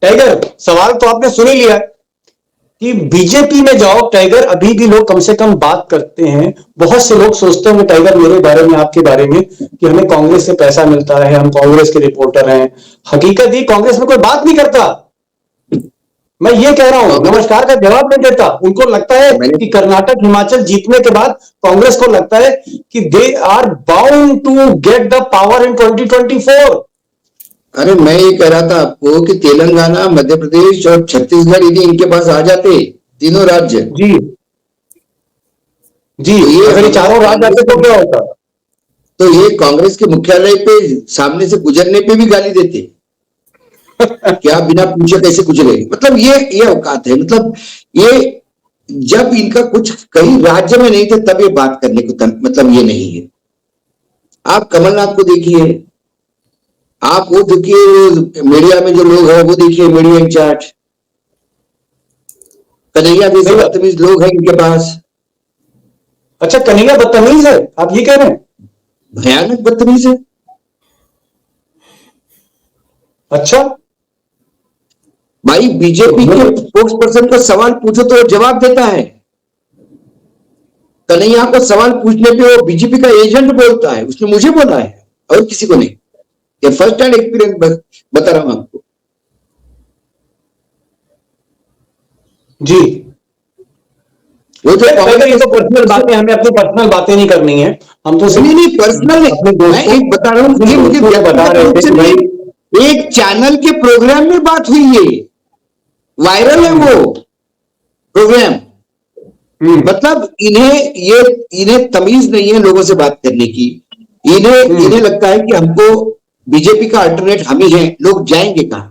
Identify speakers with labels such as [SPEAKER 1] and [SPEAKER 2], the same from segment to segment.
[SPEAKER 1] Tiger, सवाल तो आपने सुन ही लिया कि बीजेपी में जाओ टाइगर, अभी भी लोग कम से कम बात करते हैं। बहुत से लोग सोचते होंगे टाइगर मेरे बारे में, आपके बारे में, कि हमें कांग्रेस से पैसा मिलता है, हम कांग्रेस के रिपोर्टर हैं। हकीकत ही कांग्रेस में कोई बात नहीं करता। मैं ये कह रहा हूं, नमस्कार का जवाब नहीं देता। उनको लगता है कि कर्नाटक हिमाचल जीतने के बाद कांग्रेस को लगता है कि they are bound to get the power in 2024।
[SPEAKER 2] अरे मैं ये कह रहा था आपको कि तेलंगाना, मध्य प्रदेश और छत्तीसगढ़ यदि इनके पास आ जाते, तीनों राज्य
[SPEAKER 1] जी जी, अगर ये चारों राज्य आते तो क्या होता?
[SPEAKER 2] तो ये कांग्रेस के मुख्यालय पे सामने से गुजरने पे भी गाली देते। क्या बिना पूछे कैसे गुजरे? मतलब ये औकात है। मतलब ये जब इनका कुछ कहीं राज्य में नहीं थे तब ये बात करने को मतलब ये नहीं है। आप कमलनाथ को देखिए, आप वो देखिए मीडिया में जो लोग हैं वो देखिए, मीडिया इंचार्ज कन्हैया जैसे बदतमीज लोग हैं इनके पास।
[SPEAKER 1] अच्छा, कन्हैया बदतमीज है, आप ये कह रहे हैं?
[SPEAKER 2] भयानक बदतमीज है।
[SPEAKER 1] अच्छा
[SPEAKER 2] भाई, बीजेपी के स्पोक्स पर्सन को सवाल पूछो तो वो जवाब देता है। कन्हैया को सवाल पूछने पे वो बीजेपी का एजेंट बोलता है, उसने मुझे बोला है और किसी को नहीं। ये फर्स्ट हैंड एक्सपीरियंस बता रहा हूं आपको।
[SPEAKER 1] जी,
[SPEAKER 2] वो जो
[SPEAKER 1] ये तो पर्सनल बातें, हमें अपनी पर्सनल बातें नहीं करनी है। हम तो
[SPEAKER 2] नहीं पर्सनल मैं एक बता रहा हूँ, मुझे
[SPEAKER 1] बता रहे थे भाई,
[SPEAKER 2] एक चैनल के प्रोग्राम में बात हुई है, वायरल है वो प्रोग्राम। मतलब इन्हें तमीज नहीं है लोगों से बात करने की। इन्हें लगता है कि हमको बीजेपी का अल्टरनेट हम ही है, लोग जाएंगे कहां?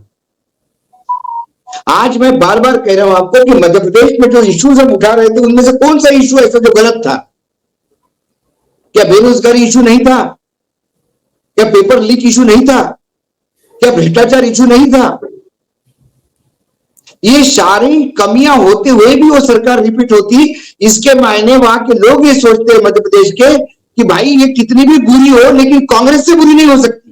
[SPEAKER 2] आज मैं बार बार कह रहा हूं आपको कि मध्य प्रदेश में जो इश्यूज हम उठा रहे थे उनमें से कौन सा इश्यू ऐसा जो गलत था? क्या बेरोजगारी इश्यू नहीं था? क्या पेपर लीक इश्यू नहीं था? क्या भ्रष्टाचार इश्यू नहीं था? ये सारी कमियां होते हुए भी वो सरकार रिपीट होती। इसके मायने वहां के लोग ये सोचते हैं मध्य प्रदेश के कि भाई ये कितनी भी बुरी हो लेकिन कांग्रेस से बुरी नहीं हो सकती।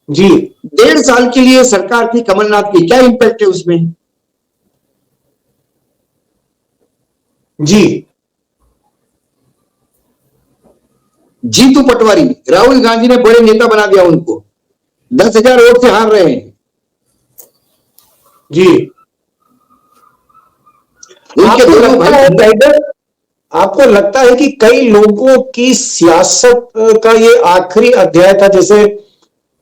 [SPEAKER 1] जी,
[SPEAKER 2] 1.5 साल के लिए सरकार थी कमलनाथ की, क्या इंपैक्ट है उसमें?
[SPEAKER 1] जी,
[SPEAKER 2] जीतू पटवारी, राहुल गांधी ने बड़े नेता बना दिया उनको, 10,000 वोट से हार रहे हैं।
[SPEAKER 1] जी, आपको लगता है कि कई लोगों की सियासत का ये आखिरी अध्याय था? जैसे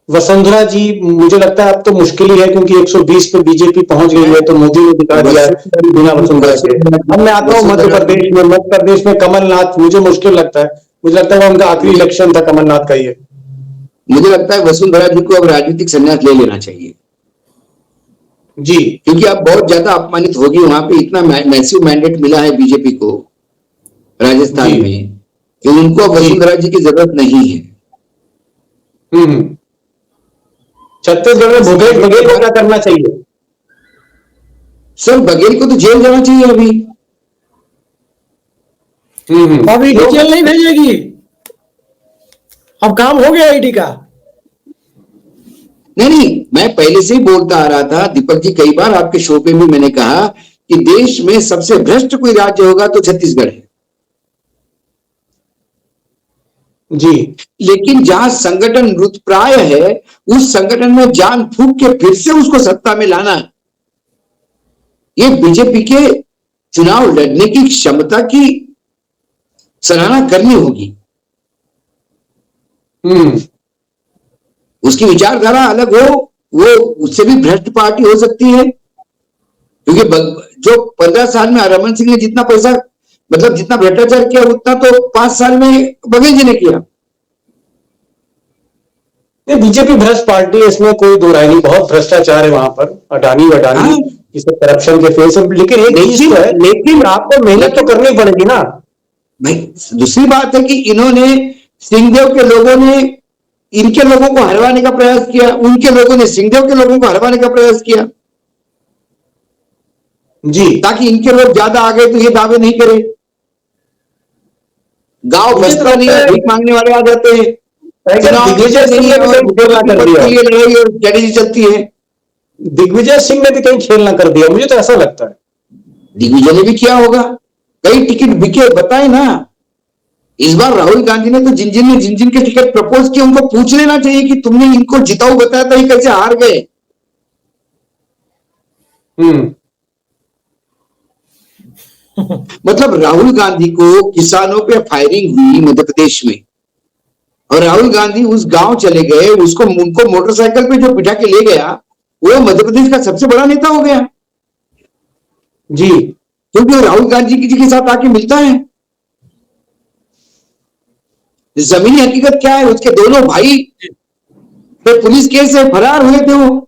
[SPEAKER 1] वसुंधरा जी, मुझे लगता है अब तो मुश्किल ही है क्योंकि 120 पे बीजेपी पहुंच गई है, तो मोदी ने दिखा दिया है बिना वसुंधरा के। अब मैं आता हूं मध्य प्रदेश में कमलनाथ, मुझे मुश्किल लगता है। मुझे लगता है वो उनका आखिरी इलेक्शन था कमलनाथ का ये।
[SPEAKER 2] मुझे लगता है वसुंधरा जी को अब राजनीतिक संन्यास ले लेना चाहिए
[SPEAKER 1] जी,
[SPEAKER 2] क्योंकि अब बहुत ज्यादा अपमानित होगी। वहां पे इतना मैसिव मैंडेट मिला है बीजेपी को राजस्थान में कि उनको वसुंधरा जी की जरूरत नहीं है।
[SPEAKER 1] छत्तीसगढ़ में बघेल को क्या करना चाहिए?
[SPEAKER 2] सर बघेल को तो जेल जाना चाहिए अभी।
[SPEAKER 3] अभी जेल नहीं भेजेगी, अब काम हो गया ईडी का।
[SPEAKER 2] नहीं, मैं पहले से ही बोलता आ रहा था दीपक जी, कई बार आपके शो पे भी मैंने कहा कि देश में सबसे भ्रष्ट कोई राज्य होगा तो छत्तीसगढ़ है।
[SPEAKER 1] जी,
[SPEAKER 2] लेकिन जहां संगठन मृतप्राय है उस संगठन में जान फूंक के फिर से उसको सत्ता में लाना, ये बीजेपी के चुनाव लड़ने की क्षमता की सराहना करनी होगी। उसकी विचारधारा अलग हो, वो उससे भी भ्रष्ट पार्टी हो सकती है क्योंकि जो 15 साल में रमन सिंह ने जितना पैसा मतलब जितना भ्रष्टाचार किया उतना तो 5 साल में बघेल जी ने किया।
[SPEAKER 1] बीजेपी भ्रष्ट पार्टी है, इसमें कोई दो राय नहीं। बहुत भ्रष्टाचार है वहां पर, अडानी ये सब करप्शन के फेस। लेकिन एक चीज है, लेकिन आपको मेहनत तो करनी पड़ेगी ना
[SPEAKER 2] भाई। दूसरी बात है कि इन्होंने सिंहदेव के लोगों ने इनके लोगों को हरवाने का प्रयास किया, उनके लोगों ने सिंहदेव के लोगों को हरवाने का प्रयास किया
[SPEAKER 1] जी,
[SPEAKER 2] ताकि इनके लोग ज्यादा आ गए तो ये दावे नहीं करे। गांव बसता नहीं है, भीख मांगने वाले आ जाते हैं। चुनाव
[SPEAKER 1] दिग्विजय सिंह ने भी
[SPEAKER 2] और
[SPEAKER 1] कहीं खेलना कर दिया,
[SPEAKER 2] ये लड़ाई और स्ट्रेटेजी चलती है।
[SPEAKER 1] दिग्विजय सिंह ने भी कहीं खेलना कर दिया, मुझे तो ऐसा लगता है।
[SPEAKER 2] दिग्विजय ने भी किया होगा, कई टिकट बिके, बताए ना। इस बार राहुल गांधी ने तो जिन जिन के टिकट प्रपोज किए उनको पूछ लेना चाहिए कि तुमने इनको जिताऊ बताया था, ये कैसे हार गए। मतलब राहुल गांधी को किसानों पे फायरिंग हुई मध्य प्रदेश में, और राहुल गांधी उस गांव चले गए, उसको उनको मोटरसाइकिल पे जो बिठा के ले गया, वो मध्य प्रदेश का सबसे बड़ा नेता हो गया
[SPEAKER 1] जी,
[SPEAKER 2] क्योंकि वो राहुल गांधी जी के साथ आके मिलता है। जमीनी हकीकत क्या है, उसके दोनों भाई पे पुलिस केस है, फरार हुए थे वो।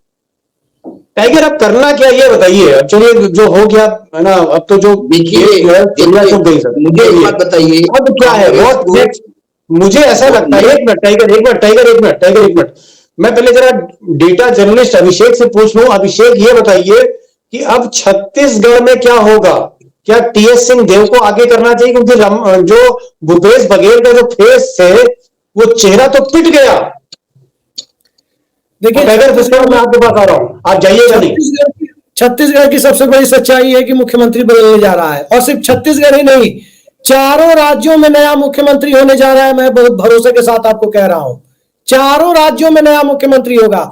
[SPEAKER 1] टाइगर अब करना क्या ये बताइए। अब चलिए जो हो गया है ना, अब तो जो
[SPEAKER 2] देखिए
[SPEAKER 1] तो गई सर,
[SPEAKER 2] मुझे एक बात बताइए,
[SPEAKER 1] अब क्या है बहुत, मुझे ऐसा लगता है, एक मिनट टाइगर, एक मिनट, मैं पहले जरा डेटा जर्नलिस्ट अभिषेक से पूछ लूं। अभिषेक ये बताइए कि अब छत्तीसगढ़ में क्या होगा, क्या टीएस सिंह देव को आगे करना चाहिए, क्योंकि जो भूपेश बघेल का जो फेस है वो चेहरा तो पिट गया।
[SPEAKER 3] देखिए
[SPEAKER 1] टाइगर मैं आपके पास आ रहा हूं, आप जाइएगा नहीं।
[SPEAKER 3] छत्तीसगढ़ की सबसे बड़ी सच्चाई है कि मुख्यमंत्री बदलने जा रहा है, और सिर्फ छत्तीसगढ़ ही नहीं, चारों राज्यों में नया मुख्यमंत्री होने जा रहा है। मैं बहुत भरोसे के साथ आपको कह रहा हूं, चारों राज्यों में नया मुख्यमंत्री होगा।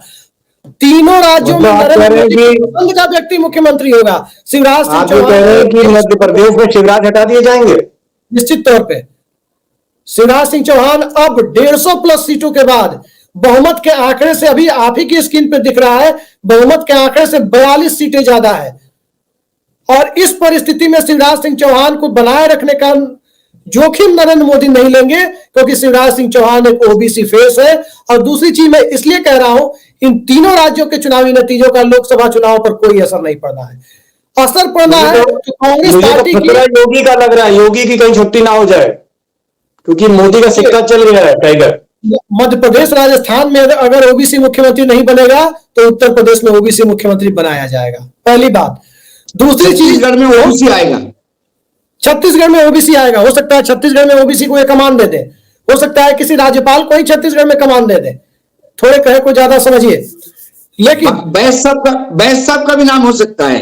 [SPEAKER 3] तीनों राज्यों में नरेंद्र मोदी पसंद का व्यक्ति मुख्यमंत्री होगा। शिवराज सिंह चौहान
[SPEAKER 1] कि मध्य प्रदेश में शिवराज हटा दिए जाएंगे
[SPEAKER 3] निश्चित तौर पे। शिवराज सिंह चौहान अब 150 प्लस सीटों के बाद बहुमत के आंकड़े से, अभी आप ही की स्क्रीन पे दिख रहा है, बहुमत के आंकड़े से 42 सीटें ज्यादा है। और इस परिस्थिति में शिवराज सिंह चौहान को बनाए रखने का जोखिम नरेंद्र मोदी नहीं लेंगे, क्योंकि शिवराज सिंह चौहान एक ओबीसी फेस है। और दूसरी चीज मैं इसलिए कह रहा हूं, इन तीनों राज्यों के चुनावी नतीजों का लोकसभा चुनाव पर कोई असर नहीं पड़ना है। असर पड़ना है तो कांग्रेस पार्टी की,
[SPEAKER 1] योगी का लग रहा है, योगी की कहीं छुट्टी ना हो जाए, क्योंकि मोदी का सिक्का चल गया है टाइगर।
[SPEAKER 3] मध्य प्रदेश राजस्थान में अगर ओबीसी मुख्यमंत्री नहीं बनेगा तो उत्तर प्रदेश में ओबीसी मुख्यमंत्री बनाया जाएगा, पहली बात। दूसरी चीज,
[SPEAKER 2] छत्तीसगढ़ में ओबीसी आएगा,
[SPEAKER 3] छत्तीसगढ़ में ओबीसी आएगा। हो सकता है छत्तीसगढ़ में ओबीसी को एक कमान दे दे, हो सकता है किसी राज्यपाल को ही छत्तीसगढ़ में कमान दे दे, थोड़े कहे को ज्यादा समझिए। लेकिन
[SPEAKER 2] बैस साहब का भी नाम हो सकता है।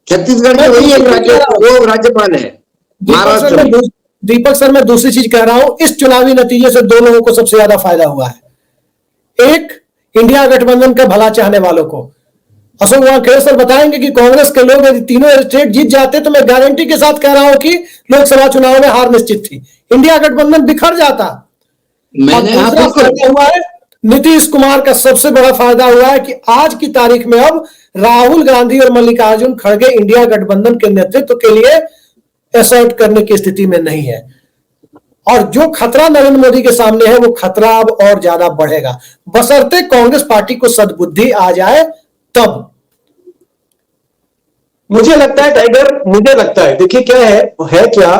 [SPEAKER 2] छत्तीसगढ़ में वही एक राज्यपाल है महाराष्ट्र में।
[SPEAKER 3] दीपक सर, मैं दूसरी चीज कह रहा हूं, इस चुनावी नतीजे से दो लोगों को सबसे ज्यादा फायदा हुआ है। एक, इंडिया गठबंधन के भला चाहने वालों को। अशोक वानखेड़े सर बताएंगे कि कांग्रेस के लोग यदि तीनों स्टेट जीत जाते तो मैं गारंटी के साथ कह रहा हूं कि लोकसभा चुनाव में हार निश्चित थी, इंडिया गठबंधन बिखर जाता। दूसरा फायदा हुआ है, नीतीश कुमार का सबसे बड़ा फायदा हुआ है कि आज की तारीख में अब राहुल गांधी और मल्लिकार्जुन खड़गे इंडिया गठबंधन के नेतृत्व के लिए असर्ट करने की स्थिति में नहीं है। और जो खतरा नरेंद्र मोदी के सामने है वो खतरा अब और ज्यादा बढ़ेगा, बशर्ते कांग्रेस पार्टी को सद्बुद्धि आ जाए तब।
[SPEAKER 1] मुझे लगता है टाइगर, मुझे लगता है, देखिए क्या है क्या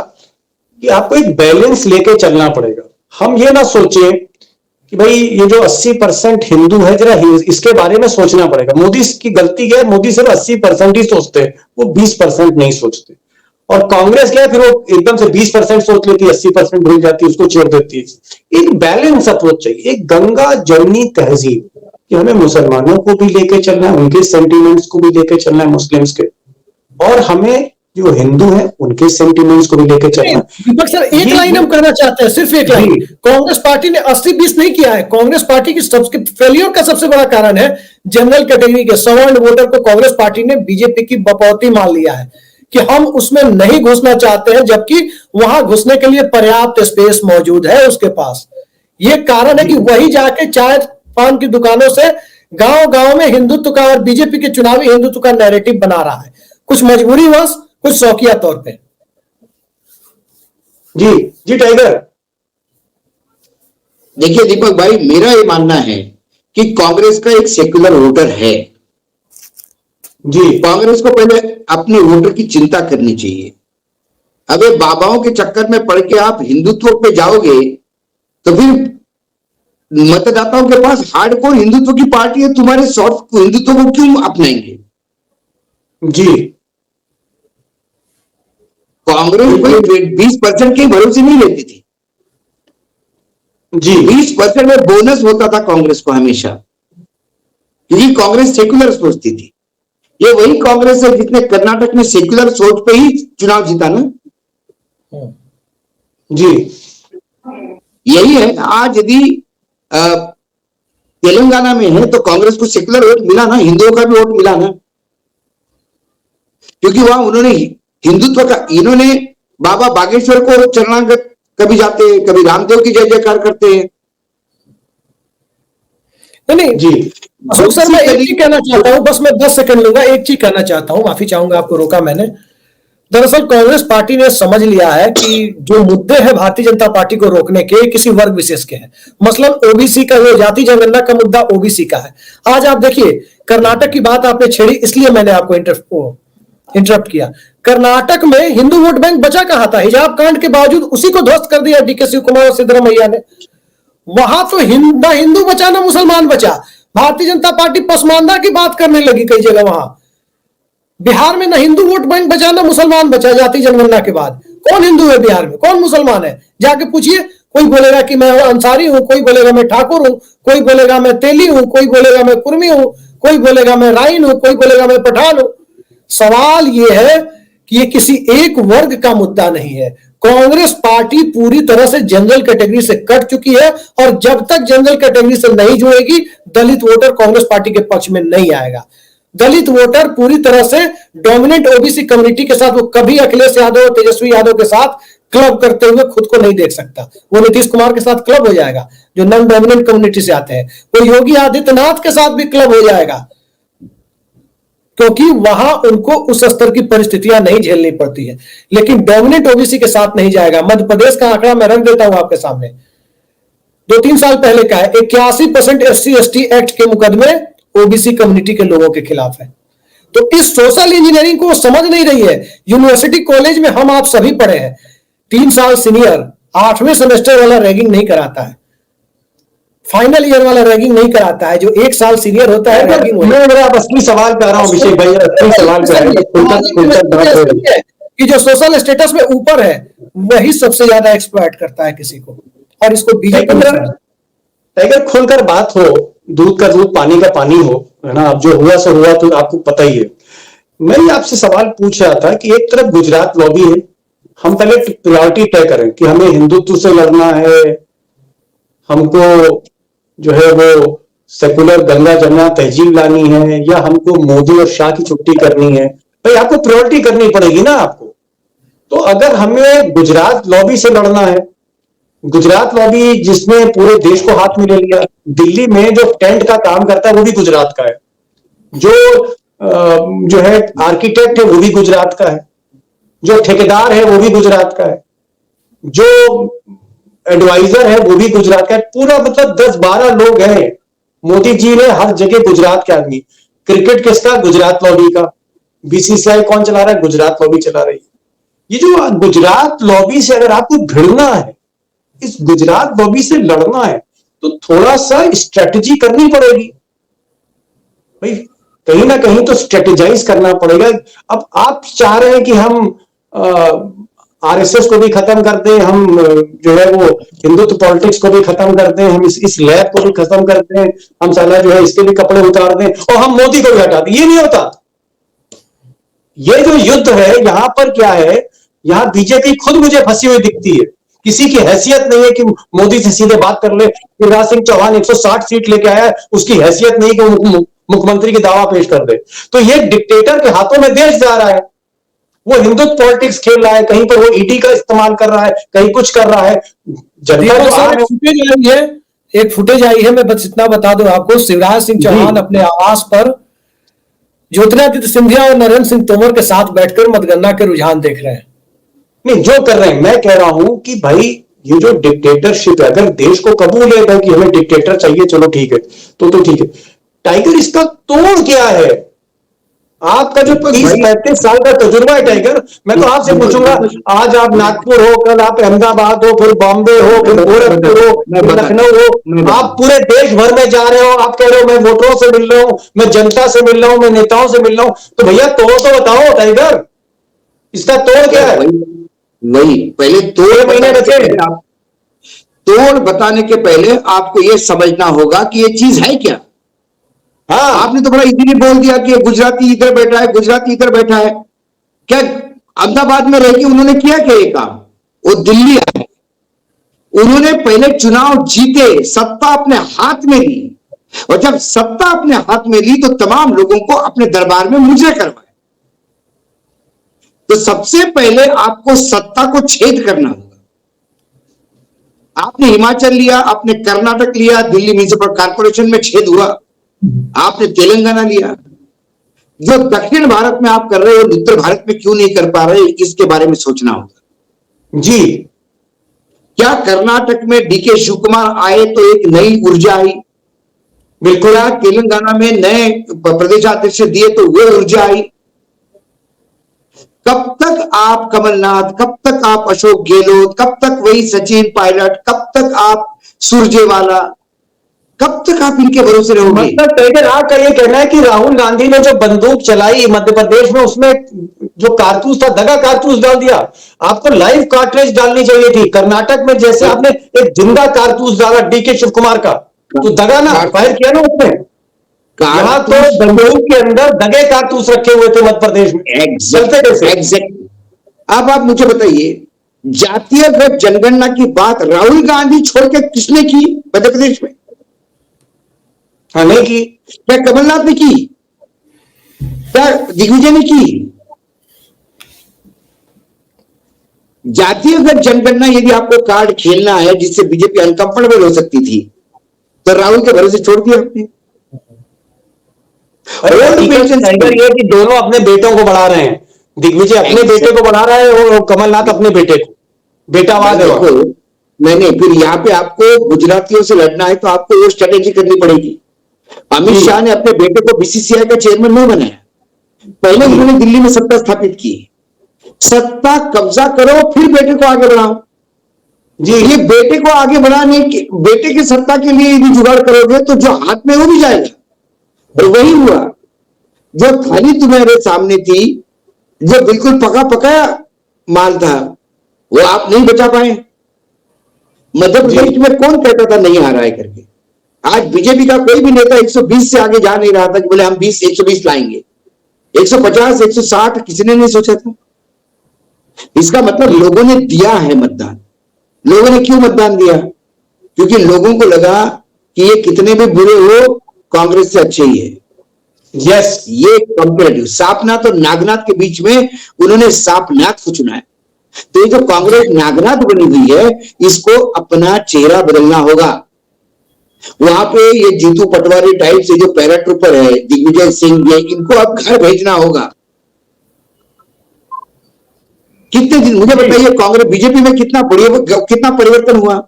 [SPEAKER 1] कि आपको एक बैलेंस लेके चलना पड़ेगा। हम ये ना सोचें कि भाई ये जो 80% हिंदू है, जरा इसके बारे में सोचना पड़ेगा। मोदी की गलती क्या है, मोदी सिर्फ 80% ही सोचते हैं, वो 20% नहीं सोचते। और कांग्रेस क्या है, फिर वो एकदम से 20% सोच लेती है, 80% भूल जाती है, उसको छोड़ देती है। एक बैलेंस अप्रोच चाहिए, एक गंगा जमुनी तहजीब, कि हमें मुसलमानों को भी लेके चलना है, उनके सेंटिमेंट्स को भी लेके चलना है, मुस्लिम्स के, और हमें जो हिंदू हैं उनके सेंटिमेंट्स को भी लेके चलना है।
[SPEAKER 3] दीपक सर, एक लाइन हम करना चाहते हैं, सिर्फ एक लाइन। कांग्रेस पार्टी ने 80-20 नहीं किया है। कांग्रेस पार्टी की सबसे फेलियर का सबसे बड़ा कारण है जनरल कैटेगरी के सवर्ण वोटर को कांग्रेस पार्टी ने बीजेपी की बपौती मान लिया है कि हम उसमें नहीं घुसना चाहते हैं, जबकि वहां घुसने के लिए पर्याप्त स्पेस मौजूद है उसके पास। ये कारण है कि वही जाके चाय पान की दुकानों से गांव गांव में हिंदुत्व का और बीजेपी के चुनावी हिंदुत्व का नैरेटिव बना रहा है, कुछ मजबूरी वश, कुछ शौकिया तौर पे।
[SPEAKER 1] जी जी टाइगर।
[SPEAKER 2] देखिए दीपक भाई, मेरा ये मानना है कि कांग्रेस का एक सेक्युलर वोटर है जी। कांग्रेस को पहले अपने वोटर की चिंता करनी चाहिए। अबे बाबाओं के चक्कर में पड़ के आप हिंदुत्व पे जाओगे तो फिर मतदाताओं के पास हार्डकोर हिंदुत्व की पार्टी है, तुम्हारे सॉफ्ट हिंदुत्व को क्यों अपनाएंगे
[SPEAKER 1] जी।
[SPEAKER 2] कांग्रेस कोई 20% के भरोसे नहीं लेती थी।
[SPEAKER 1] जी
[SPEAKER 2] 20% में बोनस होता था कांग्रेस को हमेशा, क्योंकि कांग्रेस सेकुलर सोचती थी। ये वही कांग्रेस है जिसने कर्नाटक में सेकुलर सोच पे ही चुनाव जीता ना।
[SPEAKER 1] जी
[SPEAKER 2] यही है। आज यदि तेलंगाना में है तो कांग्रेस को सेकुलर वोट मिला ना, हिंदुओं का भी वोट मिला ना, क्योंकि वहां उन्होंने हिंदुत्व का, इन्होंने बाबा बागेश्वर को चरणागत कभी जाते हैं, कभी रामदेव की जय जयकार करते हैं।
[SPEAKER 3] नहीं
[SPEAKER 1] जी
[SPEAKER 3] अशोक सर, मैं एक चीज कहना चाहता हूं, बस मैं 10 सेकंड लूंगा, एक चीज कहना चाहता हूं, माफी चाहूंगा आपको रोका मैंने। दरअसल कांग्रेस पार्टी ने समझ लिया है कि जो मुद्दे हैं भारतीय जनता पार्टी को रोकने के किसी वर्ग विशेष के हैं। मसलन ओबीसी का, जो जाति जनगणना का मुद्दा ओबीसी का है। आज आप देखिए, कर्नाटक की बात आपने छेड़ी, इसलिए मैंने आपको इंटरप्ट किया। कर्नाटक में हिंदू वोट बैंक बचा कहां था? हिजाब कांड के बावजूद उसी को ध्वस्त कर दिया डीके शिव कुमार और सिद्धरामैया ने। वहां तो ना हिंदू बचा ना मुसलमान बचा। भारतीय जनता पार्टी पसमानदा की बात करने लगी कई जगह। वहां बिहार में ना हिंदू वोट बैंक बचा ना मुसलमान बचा। जाति जनगणना के बाद कौन हिंदू है बिहार में, कौन मुसलमान है? जाके पूछिए। कोई बोलेगा कि मैं अंसारी हूं, कोई बोलेगा मैं ठाकुर हूं, कोई बोलेगा मैं तेली हूं, कोई बोलेगा मैं कुर्मी हूं, कोई बोलेगा मैं राइन हूं, कोई बोलेगा मैं पठान हूं। सवाल यह है कि ये किसी एक वर्ग का मुद्दा नहीं है। कांग्रेस पार्टी पूरी तरह से जनरल कैटेगरी से कट चुकी है, और जब तक जनरल कैटेगरी से नहीं जुड़ेगी, दलित वोटर कांग्रेस पार्टी के पक्ष में नहीं आएगा। दलित वोटर पूरी तरह से डोमिनेंट ओबीसी कम्युनिटी के साथ, वो कभी अखिलेश यादव और तेजस्वी यादव के साथ क्लब करते हुए खुद को नहीं देख सकता। वो नीतीश कुमार के साथ क्लब हो जाएगा जो नॉन डोमिनेंट कम्युनिटी से आते हैं। वो योगी आदित्यनाथ के साथ भी क्लब हो जाएगा, क्योंकि वहां उनको उस स्तर की परिस्थितियां नहीं झेलनी पड़ती है। लेकिन डोमिनेंट ओबीसी के साथ नहीं जाएगा। मध्य प्रदेश का आंकड़ा मैं रख देता हूं आपके सामने, 2-3 साल पहले का है। 81% SC/ST एक्ट के मुकदमे ओबीसी कम्युनिटी के लोगों के खिलाफ है। तो इस सोशल इंजीनियरिंग को समझ नहीं रही है। यूनिवर्सिटी कॉलेज में हम आप सभी पढ़े हैं, 3 साल सीनियर 8वें सेमेस्टर वाला रैगिंग नहीं कराता है, फाइनल ईयर वाला रैगिंग नहीं कराता है। जो 1 साल सीनियर होता है रैगिंग।
[SPEAKER 1] मैं असली सवाल कर रहा हूं अभिषेक भाई, असली सवाल
[SPEAKER 3] कि जो सोशल स्टेटस में ऊपर है वही सबसे ज्यादा एक्सप्लॉइट करता है किसी को, और इसको बीजेपी
[SPEAKER 1] टाइगर खुलकर बात हो, दूध का दूध पानी का पानी हो, है ना। अब जो हुआ सो हुआ, तो आपको पता ही है। मैं आपसे सवाल पूछ रहा था कि एक तरफ गुजरात लॉबी है, हम पहले प्रायोरिटी तय करें कि हमें हिंदुत्व से लड़ना है, हमको जो है वो सेकुलर गंगा जमुना तहजीब लानी है, या हमको मोदी और शाह की छुट्टी करनी है। भाई आपको प्रायोरिटी करनी पड़ेगी ना आपको। तो अगर हमें गुजरात लॉबी से लड़ना है, गुजरात लॉबी जिसने पूरे देश को हाथ में ले लिया, दिल्ली में जो टेंट का काम करता है वो भी गुजरात का है, जो है आर्किटेक्ट है वो भी गुजरात का है, जो ठेकेदार है वो भी गुजरात का है, जो एडवाइजर है वो भी गुजरात का है। पूरा मतलब 10-12 लोग हैं। मोदी जी ने हर जगह गुजरात के आदमी। क्रिकेट किसका? गुजरात लॉबी का। बीसीसीआई कौन चला रहा है? गुजरात लॉबी चला रही है। ये जो गुजरात लॉबी से अगर आपको भिड़ना है, इस गुजरात लॉबी से लड़ना है, तो थोड़ा सा स्ट्रेटेजी करनी पड़ेगी भाई। कहीं ना कहीं तो स्ट्रेटेजाइज करना पड़ेगा। अब आप चाह रहे हैं कि हम आरएसएस को भी खत्म कर दें, हम जो है वो हिंदुत्व पॉलिटिक्स को भी खत्म कर दें, हम इस लैब को भी खत्म कर दें, हम साला जो है इसके भी कपड़े उतार दें, और हम मोदी को भी हटा दें। ये नहीं होता। ये जो युद्ध है यहां पर क्या है, यहां बीजेपी खुद मुझे फंसी हुई दिखती है। किसी की हैसियत नहीं है कि मोदी से सीधे बात कर ले। शिवराज सिंह चौहान 160 सीट लेके आया है, उसकी हैसियत नहीं कि मुख्यमंत्री की दावा पेश कर दे। तो ये डिक्टेटर के हाथों में देश जा रहा है। वो हिंदुत्व पॉलिटिक्स खेल रहा है, कहीं पर वो ईडी का इस्तेमाल कर रहा है, कहीं कुछ कर रहा है।
[SPEAKER 3] एक फुटेज आई है, मैं बस इतना बता दूं आपको। शिवराज सिंह चौहान अपने आवास पर ज्योतिरादित्य सिंधिया और नरेंद्र सिंह तोमर के साथ बैठकर मतगणना के रुझान देख रहे हैं।
[SPEAKER 1] नहीं, जो कर रहे हैं, मैं कह रहा हूं कि भाई ये जो डिक्टेटरशिप है, अगर देश को कबूल है कि हमें डिक्टेटर चाहिए, चलो ठीक है, तो ठीक है। टाइगर, इसका तोड़ क्या है? आपका जो 30-35 साल का तजुर्बा है टाइगर, मैं तो आपसे पूछूंगा, आज आप नागपुर हो, कल आप अहमदाबाद हो, फिर बॉम्बे हो, फिर गोरखपुर हो, फिर लखनऊ हो, आप पूरे देश भर में जा रहे हो। आप कह रहे हो मैं वोटरों से मिल रहा हूं, मैं जनता से मिल रहा हूं, मैं नेताओं से मिल रहा हूं। तो भैया तोड़ तो बताओ टाइगर, इसका तोड़ क्या है?
[SPEAKER 2] वही पहले 2
[SPEAKER 1] महीने बचे।
[SPEAKER 2] तोड़ बताने के पहले आपको यह समझना होगा कि ये चीज है क्या।
[SPEAKER 1] हाँ,
[SPEAKER 2] आपने तो बड़ा इजीली बोल दिया कि गुजराती इधर बैठा है, गुजराती इधर बैठा है। क्या अहमदाबाद में रह के उन्होंने किया क्या ये काम? वो दिल्ली आए, उन्होंने पहले चुनाव जीते, सत्ता अपने हाथ में ली, और जब सत्ता अपने हाथ में ली तो तमाम लोगों को अपने दरबार में मुजरे करवाए। तो सबसे पहले आपको सत्ता को छेद करना होगा। आपने हिमाचल लिया, आपने कर्नाटक लिया, दिल्ली म्युनिसिपल कॉर्पोरेशन में छेद हुआ, आपने तेलंगाना लिया। जो दक्षिण भारत में आप कर रहे हो, उत्तर भारत में क्यों नहीं कर पा रहे, इसके बारे में सोचना होगा।
[SPEAKER 1] जी,
[SPEAKER 2] क्या कर्नाटक में डीके शिव कुमार आए तो एक नई ऊर्जा आई? बिल्कुल। क्या तेलंगाना में नए प्रदेशाध्यक्ष दिए तो वो ऊर्जा आई? कब तक आप कमलनाथ, कब तक आप अशोक गहलोत, कब तक वही सचिन पायलट, कब तक आप सुरजेवाला, कब तक आप इनके भरोसे रहोगे?
[SPEAKER 1] मतलब टाइगर आपका ये कहना है कि राहुल गांधी ने जो बंदूक चलाई मध्य प्रदेश में, उसमें जो कारतूस था, दगा कारतूस डाल दिया। आपको लाइव कार्ट्रिज डालनी चाहिए थी। कर्नाटक में जैसे आपने एक जिंदा कारतूस डाला डीके शिव कुमार का, तो दगा ना फायर किया ना उसमें। यहाँ तो बंदूक के अंदर दगे कारतूस रखे हुए थे मध्य प्रदेश में, चलते कैसे?
[SPEAKER 2] एग्जैक्ट। अब आप मुझे बताइए, जातीय जनगणना की बात राहुल गांधी छोड़ के किसने की मध्य प्रदेश में?
[SPEAKER 1] हाँ, नहीं की।
[SPEAKER 2] क्या कमलनाथ ने की? क्या दिग्विजय ने की? जातीय जनगणना यदि आपको कार्ड खेलना है जिससे बीजेपी अनकंफर्टेबल हो सकती थी, तो राहुल के भरोसे छोड़ दिया आपने।
[SPEAKER 1] टाइगर ये कि दोनों अपने बेटों को बढ़ा रहे हैं। दिग्विजय अपने बेटे को बढ़ा रहा है और कमलनाथ अपने बेटे को। बेटावाद है।
[SPEAKER 2] नहीं, फिर यहाँ पे आपको गुजरातियों से लड़ना है तो आपको वो स्ट्रेटेजी करनी पड़ेगी। अमित शाह ने अपने बेटे को बीसीसीआई का चेयरमैन नहीं बनाया, पहले उन्होंने दिल्ली में सत्ता स्थापित की। सत्ता कब्जा करो फिर बेटे को आगे बढ़ाओ। जी, ये बेटे को आगे बढ़ाने के, बेटे की सत्ता के लिए यदि जुगाड़ करोगे तो जो हाथ में वो भी जाएगा। और वही हुआ, जो थाली तुम्हारे सामने थी, जो बिल्कुल पका पकाया माल था, वो आप नहीं बचा पाए। मध्य प्रदेश में कौन कहता था नहीं आ रहा है करके? आज बीजेपी का कोई भी नेता 120 से आगे जा नहीं रहा था कि बोले हम 120 लाएंगे। 150, 160 किसी ने नहीं सोचा था। इसका मतलब लोगों ने दिया है मतदान। लोगों ने क्यों मतदान दिया? क्योंकि लोगों को लगा कि ये कितने भी बुरे हो, कांग्रेस से अच्छे ही है। यस, ये कंपेरेटिव सापनाथ और नागनाथ के बीच में उन्होंने सापनाथ को चुना है। तो ये जो कांग्रेस नागनाथ बनी हुई है, इसको अपना चेहरा बदलना होगा। वहां पे ये जीतू पटवारी टाइप से जो पैराट्रूपर है, दिग्विजय सिंह, ये इनको अब घर भेजना होगा। कितने दिन मुझे बताइए, कांग्रेस बीजेपी में कितना परिवर्तन हुआ?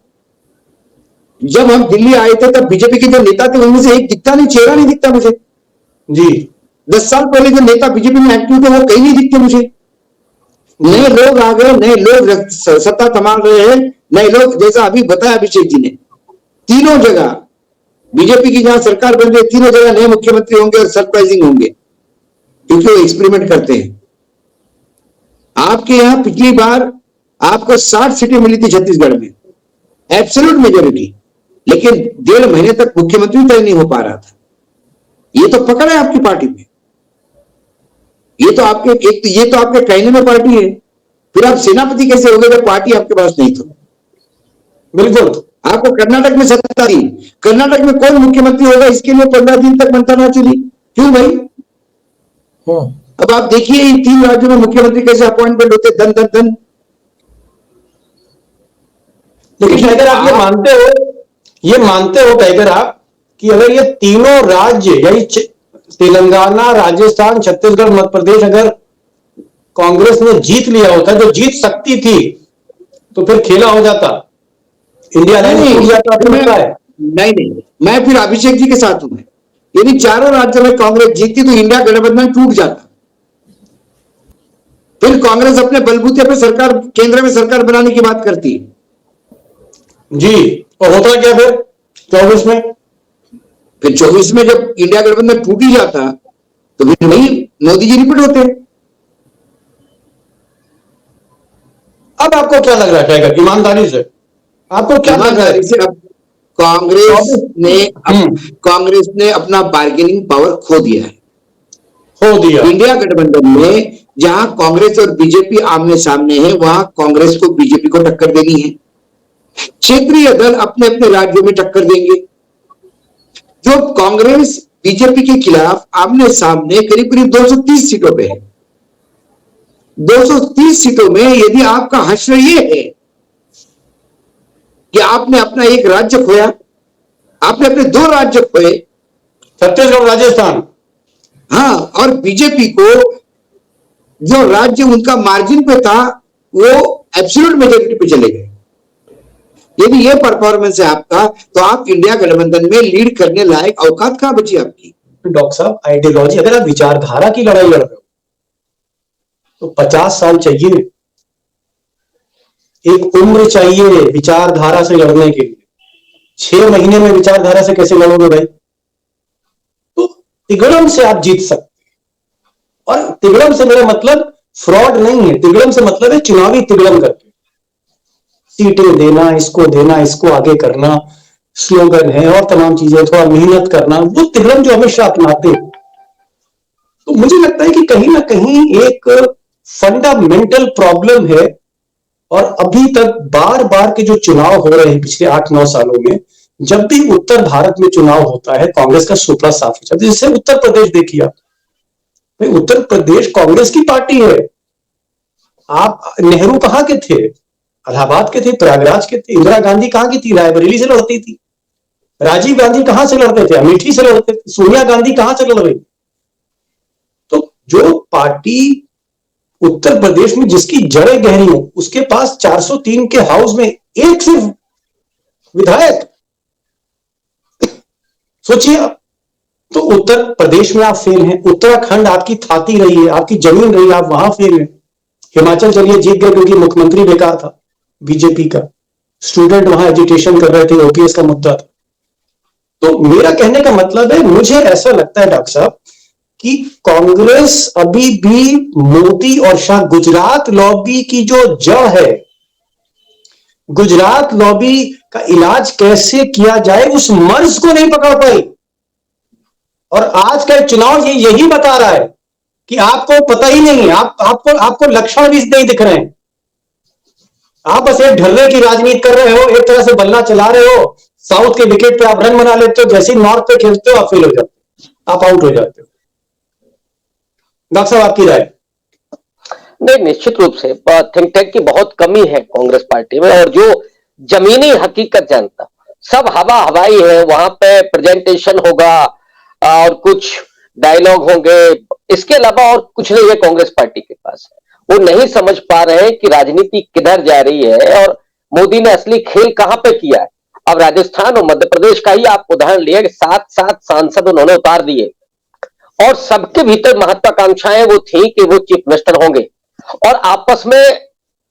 [SPEAKER 2] जब हम दिल्ली आए थे तब बीजेपी के जो नेता थे उनमें से एक दिखता नहीं, चेहरा नहीं दिखता मुझे।
[SPEAKER 1] जी,
[SPEAKER 2] 10 साल पहले जो नेता बीजेपी में एक्टिव थे वो कहीं नहीं दिखते मुझे। नए लोग आ गए, नए लोग सत्ता संभाल रहे हैं, नए लोग, जैसा अभी बताया अभिषेक जी ने, तीनों जगह बीजेपी की जहां सरकार बन रही है, तीनों जगह नए मुख्यमंत्री होंगे और सरप्राइजिंग होंगे, क्योंकि वो एक्सपेरिमेंट करते हैं। आपके यहां पिछली बार आपको 60 सीटें मिली थी छत्तीसगढ़ में, एब्सोल्यूट मेजोरिटी, लेकिन 1.5 महीने तक मुख्यमंत्री तय नहीं हो पा रहा था। ये तो पकड़ है आपकी पार्टी में। ये तो आपके कहने में पार्टी है, फिर आप सेनापति कैसे हो गए जब पार्टी आपके पास नहीं? तो बिल्कुल, आपको कर्नाटक में सत्ता थी, कर्नाटक में कौन मुख्यमंत्री होगा इसके लिए 15 दिन तक मंत्रणा चली। क्यों भाई? अब आप देखिए इन 3 राज्यों में मुख्यमंत्री कैसे अपॉइंटमेंट होते, धन धन धन।
[SPEAKER 1] लेकिन टाइगर आप ये मानते हो टाइगर आप कि अगर ये तीनों राज्य, यानी तेलंगाना, राजस्थान, छत्तीसगढ़, मध्य प्रदेश, अगर कांग्रेस ने जीत लिया होता, जो जीत सकती थी, तो फिर खेला हो जाता, इंडिया नहीं जाता।
[SPEAKER 2] नहीं, मैं फिर अभिषेक जी के साथ हूं। यदि चारों राज्यों में कांग्रेस जीतती तो इंडिया गठबंधन टूट जाता। फिर कांग्रेस अपने बलबूते पर सरकार, केंद्र में सरकार बनाने की बात करती जी, और होता क्या फिर 24 में? फिर 24 में जब इंडिया गठबंधन टूट ही जाता तो फिर वही मोदी जी रिपीट होते।
[SPEAKER 1] अब आपको क्या लग रहा है टाइगर, ईमानदारी से, आपको क्या लग रहा है?
[SPEAKER 2] ईमानदारी से अब कांग्रेस ने
[SPEAKER 1] हम्म,
[SPEAKER 2] कांग्रेस ने अपना बार्गेनिंग पावर खो दिया है।
[SPEAKER 1] हो दिया।
[SPEAKER 2] इंडिया गठबंधन में जहां कांग्रेस और बीजेपी आमने सामने है, वहां कांग्रेस को बीजेपी को टक्कर देनी है। क्षेत्रीय दल अपने अपने राज्यों में टक्कर देंगे। जो कांग्रेस बीजेपी के खिलाफ आमने सामने करीब करीब 230 सीटों पे है। 230 सीटों में यदि आपका हश्र ये है कि आपने अपना एक राज्य खोया, आपने अपने 2 राज्य खोए,
[SPEAKER 1] छत्तीसगढ़, राजस्थान।
[SPEAKER 2] हाँ, और बीजेपी को जो राज्य उनका मार्जिन पे था वो एब्सोल्यूट मेजोरिटी पे चले गए। यदि ये परफॉर्मेंस है आपका, तो आप इंडिया गठबंधन में लीड करने लायक औकात कहां बची आपकी?
[SPEAKER 1] डॉक्टर साहब, आइडियोलॉजी, अगर आप विचारधारा की लड़ाई लड़ रहे हो तो 50 साल चाहिए, एक उम्र चाहिए विचारधारा से लड़ने के लिए। 6 महीने में विचारधारा से कैसे लड़ोगे भाई? तो तिगड़म से आप जीत सकते हैं। और तिगड़म से मेरा मतलब फ्रॉड नहीं है, तिगड़म से मतलब है चुनावी तिगड़म करके सीटें देना, इसको आगे करना, स्लोगन है और तमाम चीजें, थोड़ा मेहनत करना, वो तिगड़म जो हमेशा अपनाते हैं। तो मुझे लगता है कि कहीं ना कहीं एक फंडामेंटल प्रॉब्लम है। और अभी तक बार बार के जो चुनाव हो रहे हैं पिछले 8-9 सालों में, जब भी उत्तर भारत में चुनाव होता है कांग्रेस का सुपड़ा साफ हो जाता है। जैसे उत्तर प्रदेश देखिए आप, भाई उत्तर प्रदेश कांग्रेस की पार्टी है। आप नेहरू कहां के थे? इलाहाबाद के थे, प्रयागराज के थे। इंदिरा गांधी कहां की थी? रायबरेली से लड़ती थी। राजीव गांधी कहां से लड़ते थे? अमेठी से लड़ते थे। सोनिया गांधी कहां से लड़ रही? तो जो पार्टी उत्तर प्रदेश में जिसकी जड़ें गहरी हो, उसके पास 403 के हाउस में एक सिर्फ विधायक, सोचिए आप। तो उत्तर प्रदेश में आप फेल हैं, उत्तराखंड आपकी थाती रही है, आपकी जमीन रही है, आप वहां फेल हैं। हिमाचल चलिए जीत गए क्योंकि मुख्यमंत्री बेकार था बीजेपी का, स्टूडेंट वहां एजुटेशन कर रहे थे, ओपीएस का मुद्दा था। तो मेरा कहने का मतलब है, मुझे ऐसा लगता है डॉक्टर साहब कि कांग्रेस अभी भी मोदी और शाह, गुजरात लॉबी की जो जड़ है, गुजरात लॉबी का इलाज कैसे किया जाए उस मर्ज को नहीं पकड़ पाई। और आज का चुनाव यही बता रहा है कि आपको पता ही नहीं है, आपको लक्षण भी नहीं दिख रहे हैं। आप बस एक ढर्रे की राजनीति कर रहे हो, एक तरह से बल्ला चला रहे हो। साउथ के विकेट पे आप रन बना लेते हो, जैसे ही नॉर्थ पे खेलते हो आप फेल हो जाते हो, आप आउट हो जाते हो। डॉक्टर साहब आपकी राय?
[SPEAKER 4] नहीं, निश्चित रूप से थिंक टैंक की बहुत कमी है कांग्रेस पार्टी में, और जो जमीनी हकीकत जानता, सब हवा हवाई है। वहां पे प्रेजेंटेशन होगा और कुछ डायलॉग होंगे, इसके अलावा और कुछ नहीं है कांग्रेस पार्टी के पास। वो नहीं समझ पा रहे हैं कि राजनीति किधर जा रही है और मोदी ने असली खेल कहां पे किया है। अब राजस्थान और मध्य प्रदेश का ही आप उदाहरण लिए, 7 सांसद उन्होंने उतार दिए, और सबके भीतर महत्वाकांक्षाएं वो थी कि वो चीफ मिनिस्टर होंगे, और आपस में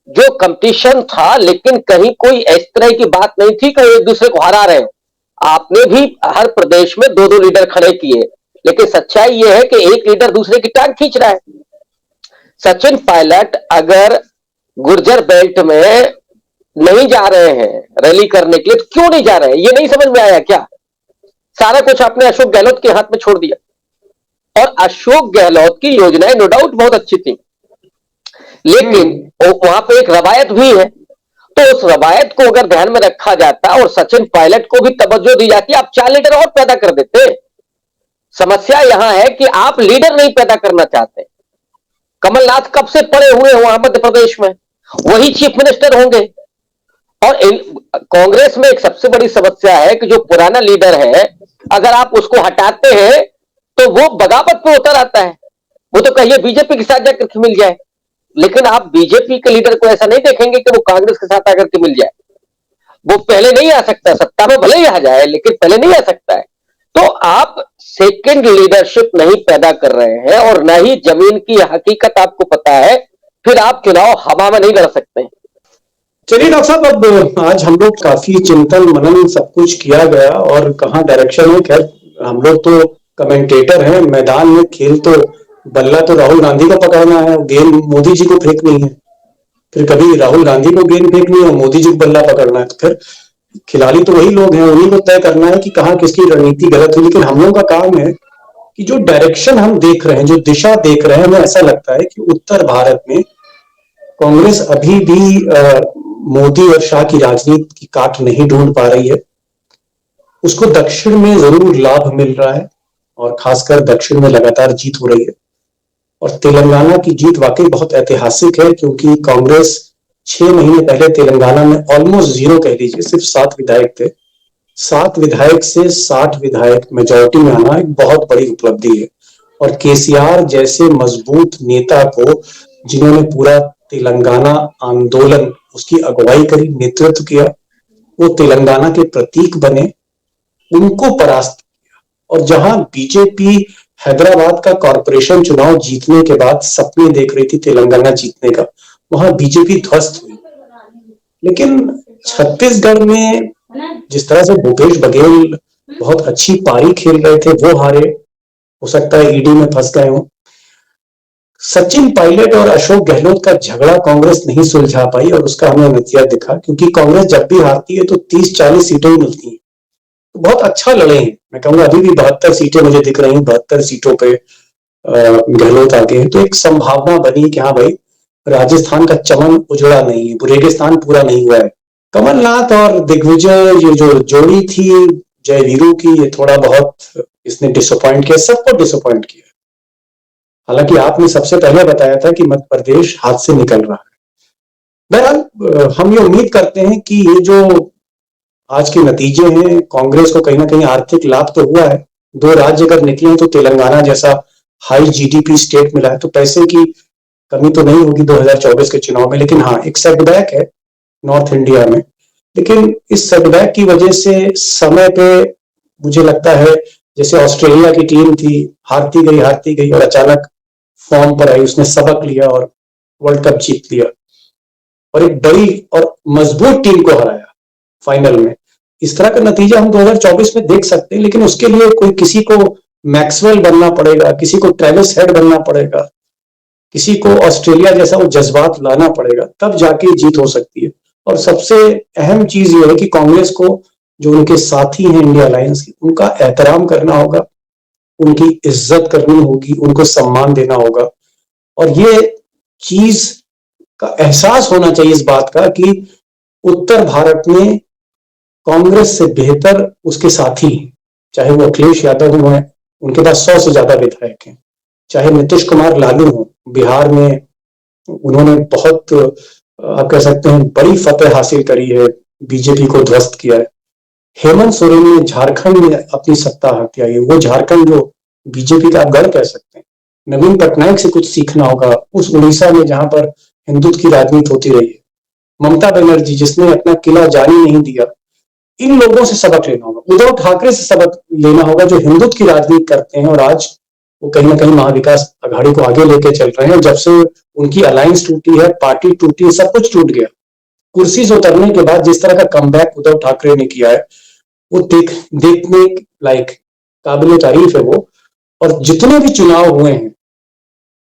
[SPEAKER 4] जो कंपटीशन था, लेकिन कहीं कोई इस तरह की बात नहीं थी कि एक दूसरे को हरा रहे हो। आपने भी हर प्रदेश में 2-2 लीडर खड़े किए, लेकिन सच्चाई यह है कि एक लीडर दूसरे की टांग खींच रहा है। सचिन पायलट अगर गुर्जर बेल्ट में नहीं जा रहे हैं रैली करने के लिए, तो क्यों नहीं जा रहे हैं ये नहीं समझ में आया क्या? सारा कुछ आपने अशोक गहलोत के हाथ में छोड़ दिया, और अशोक गहलोत की योजनाएं नो डाउट बहुत अच्छी थी, लेकिन वहां पे एक रवायत भी है। तो उस रवायत को अगर ध्यान में रखा जाता और सचिन पायलट को भी तवज्जो दी जाती, आप 4 लीडर और पैदा कर देते। समस्या यहां है कि आप लीडर नहीं पैदा करना चाहते। कमलनाथ कब से पड़े हुए हैं वहां मध्य प्रदेश में, वही चीफ मिनिस्टर होंगे। और कांग्रेस में एक सबसे बड़ी समस्या है कि जो पुराना लीडर है, अगर आप उसको हटाते हैं तो वो बगावत पे उतर आता है। वो तो कहिए बीजेपी के साथ जाकर मिल जाए, लेकिन आप बीजेपी के लीडर को ऐसा नहीं देखेंगे कि वो कांग्रेस के साथ आकर के मिल जाए। वो पहले नहीं आ सकता, सत्ता में भले ही आ जाए लेकिन पहले नहीं आ सकता है। तो आप सेकंड लीडरशिप नहीं पैदा कर रहे हैं, और न ही जमीन की हकीकत आपको पता है, फिर आप चुनाव हवा में नहीं लड़ सकते।
[SPEAKER 1] चलिए डॉक्टर साहब, अब आज हम लोग काफी चिंतन मनन सब कुछ किया गया और कहाँ डायरेक्शन है। खैर हम लोग तो कमेंटेटर हैं, मैदान में खेल तो बल्ला तो राहुल गांधी का पकड़ना है, गेंद मोदी जी को फेंकनी है। फिर कभी राहुल गांधी को गेंद फेंकनी है, मोदी जी को बल्ला पकड़ना है, तो फिर खिलाड़ी तो वही लोग हैं, उन्हीं को तय करना है कि कहाँ किसकी रणनीति गलत हुई। लेकिन हम लोगों का काम है कि जो डायरेक्शन हम देख रहे हैं, जो दिशा देख रहे हैं, हमें ऐसा लगता है कि उत्तर भारत में कांग्रेस अभी भी मोदी और शाह की राजनीति की काट नहीं ढूंढ पा रही है। उसको दक्षिण में जरूर लाभ मिल रहा है और खासकर दक्षिण में लगातार जीत हो रही है। और तेलंगाना की जीत वाकई बहुत ऐतिहासिक है, क्योंकि कांग्रेस 6 महीने पहले तेलंगाना में ऑलमोस्ट जीरो कह लीजिए, सिर्फ 7 विधायक थे। 7 विधायक से 60 विधायक मेजॉरिटी में आना एक बहुत बड़ी उपलब्धि है। और केसीआर जैसे मजबूत नेता को, जिन्होंने पूरा तेलंगाना आंदोलन उसकी अगुवाई करी, नेतृत्व किया, वो तेलंगाना के प्रतीक बने, उनको परास्त किया। और जहां बीजेपी हैदराबाद का कॉरपोरेशन चुनाव जीतने के बाद सपने देख रही थी तेलंगाना जीतने का, वहां बीजेपी ध्वस्त हुई। लेकिन छत्तीसगढ़ में जिस तरह से भूपेश बघेल बहुत अच्छी पारी खेल रहे थे, वो हारे। हो सकता है ईडी में फंस गए हो। सचिन पायलट और अशोक गहलोत का झगड़ा कांग्रेस नहीं सुलझा पाई और उसका हमें नतीजा दिखा, क्योंकि कांग्रेस जब भी हारती है तो 30-40 सीटें ही मिलती हैं। तो बहुत अच्छा लड़े हैं, मैं कहूंगा अभी भी 72 सीटें मुझे दिख रही हैं, 72 सीटों पे गहलोत आगे हैं। तो एक संभावना बनी कि हाँ भाई, राजस्थान का चमन उजड़ा नहीं है, रेगिस्तान पूरा नहीं हुआ है। कमलनाथ और दिग्विजय, ये जो जोड़ी थी जयवीरू की, ये थोड़ा बहुत इसने डिसअपॉइंट किया, सबको डिसअपॉइंट किया। हालांकि आपने सबसे पहले बताया था कि मध्य प्रदेश हाथ से निकल रहा है। बहरहाल हम ये उम्मीद करते हैं कि ये जो आज के नतीजे हैं, कांग्रेस को कहीं ना कहीं आर्थिक लाभ तो हुआ है। 2 राज्य अगर निकले तो तेलंगाना जैसा हाई जीडीपी स्टेट मिला है, तो पैसे की कमी तो नहीं होगी 2024 के चुनाव में। लेकिन हाँ, एक सेटबैक है नॉर्थ इंडिया में। लेकिन इस सेटबैक की वजह से समय पे मुझे लगता है, जैसे ऑस्ट्रेलिया की टीम थी, हारती गई और अचानक फॉर्म पर आई, उसने सबक लिया और वर्ल्ड कप जीत लिया और एक बड़ी और मजबूत टीम को हराया फाइनल में। इस तरह का नतीजा हम 2024 में देख सकते हैं। लेकिन उसके लिए कोई किसी को मैक्सवेल बनना पड़ेगा, किसी को ट्रेविस हेड बनना पड़ेगा, किसी को ऑस्ट्रेलिया जैसा वो जज्बात लाना पड़ेगा, तब जाके जीत हो सकती है। और सबसे अहम चीज ये है कि कांग्रेस को, जो उनके साथी हैं इंडिया अलायंस के, उनका एहतराम करना होगा, उनकी इज्जत करनी होगी, उनको सम्मान देना होगा। और ये चीज का एहसास होना चाहिए इस बात का कि उत्तर भारत में कांग्रेस से बेहतर उसके साथी हैं। चाहे वो अखिलेश यादव हो, उनके पास 100 से ज्यादा विधायक हैं। चाहे नीतीश कुमार लालू हो, बिहार में उन्होंने बहुत आप कह सकते हैं बड़ी फतेह हासिल करी है, बीजेपी को ध्वस्त किया है। हेमंत सोरेन ने झारखंड में अपनी सत्ता हथियाई है, वो झारखंड जो बीजेपी का आप गढ़ कह सकते हैं। नवीन पटनायक से कुछ सीखना होगा, उस उड़ीसा में जहां पर हिंदुत्व की राजनीति होती रही है। ममता बनर्जी, जिसने अपना किला जारी नहीं दिया, इन लोगों से सबक लेना होगा। उद्धव ठाकरे से सबक लेना होगा, जो हिंदुत्व की राजनीति करते हैं और आज वो कहीं ना कहीं महाविकास अघाड़ी को आगे लेके चल रहे हैं। जब से उनकी अलायंस टूटी है, पार्टी टूटी है, सब कुछ टूट गया। कुर्सी से उतरने के बाद जिस तरह का कमबैक उद्धव ठाकरे ने किया है, वो देखने लायक, काबिल तारीफ है वो। और जितने भी चुनाव हुए हैं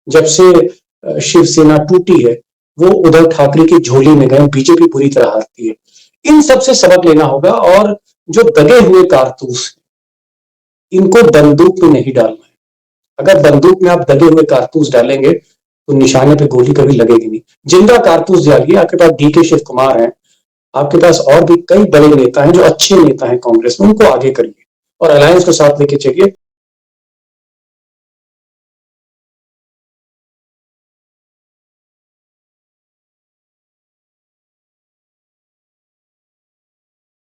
[SPEAKER 1] जब से शिवसेना टूटी है, वो उद्धव ठाकरे की झोली में गए, बीजेपी पूरी तरह हारती है। इन सब से सबक लेना होगा। और जो दगे हुए कारतूस, इनको बंदूक में नहीं डालना है। अगर बंदूक में आप दगे हुए कारतूस डालेंगे तो निशाने पे गोली कभी लगेगी नहीं। जिंदा कारतूस डालिए। आपके पास डीके शिव कुमार हैं, आपके पास और भी कई बड़े नेता हैं जो अच्छे नेता हैं कांग्रेस में, उनको आगे करिए और अलायंस को साथ लेके चलिए।